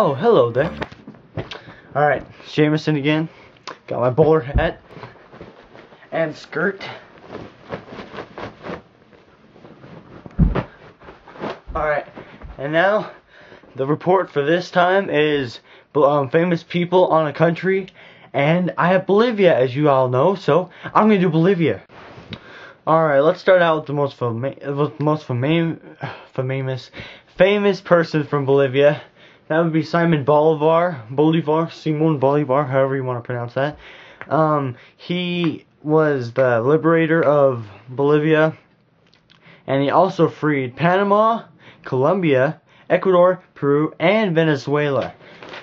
Oh, hello there. Alright, Jameson again. Got my bowler hat and skirt. Alright, and now the report for this time is famous people on a country, and I have Bolivia, as you all know, so I'm gonna do Bolivia. Alright, let's start out with the most famous person from Bolivia. That would be Simon Simon Bolivar, however you want to pronounce that. He was the liberator of Bolivia, and he also freed Panama, Colombia, Ecuador, Peru, and Venezuela.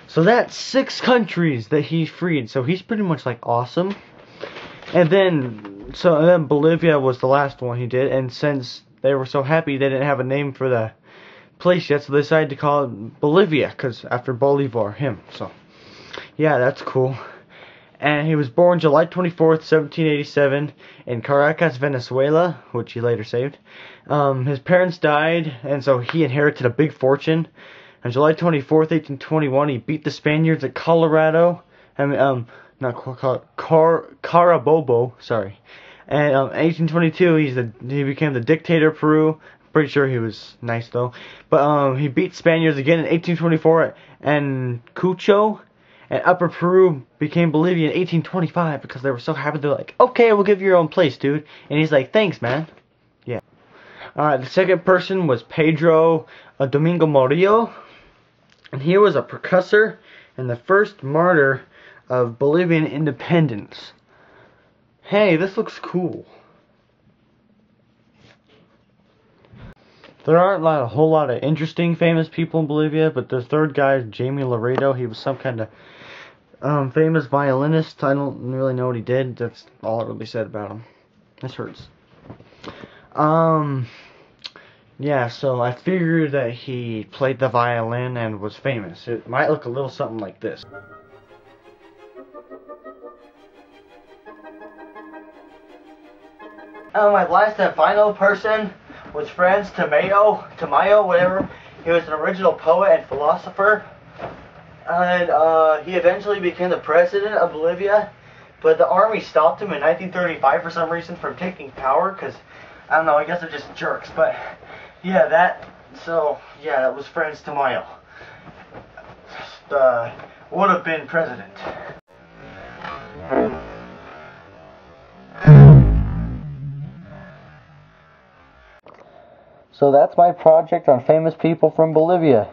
So that's 6 countries that he freed. So he's pretty much like awesome. And then Bolivia was the last one he did, and since they were so happy they didn't have a name for the place yet, so they decided to call it Bolivia, because after Bolivar, him. So yeah, that's cool. And he was born July 24th, 1787 in Caracas, Venezuela, which he later saved. His parents died, and so he inherited a big fortune. On July 24th, 1821, he beat the Spaniards at Colorado. Carabobo, sorry. And 1822, he became the dictator of Peru. Pretty sure he was nice though. But he beat Spaniards again in 1824 and Cucho, and Upper Peru became Bolivia in 1825 because they were so happy. They're like, okay, we'll give you your own place, dude. And he's like, thanks, man. Yeah. Alright, the second person was Pedro Domingo Murillo, and he was a precursor and the first martyr of Bolivian independence. Hey, this looks cool. There aren't a whole lot of interesting famous people in Bolivia, but the third guy, Jamie Laredo, he was some kind of famous violinist. I don't really know what he did. That's all I really said about him. This hurts. Yeah, so I figured that he played the violin and was famous. It might look a little something like this. My last and final person was Franz Tamayo, whatever. He was an original poet and philosopher, and he eventually became the president of Bolivia, but the army stopped him in 1935 for some reason from taking power, because, I don't know, I guess they're just jerks, but, yeah, that was Franz Tamayo. Would have been president. So that's my project on famous people from Bolivia.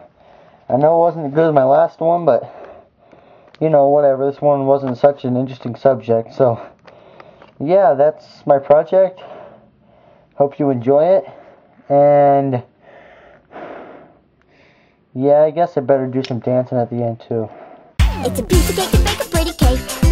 I know it wasn't as good as my last one, but, you know, whatever. This one wasn't such an interesting subject. So, yeah, that's my project. Hope you enjoy it. And, yeah, I guess I better do some dancing at the end, too. It's a piece of cake to bake a pretty cake.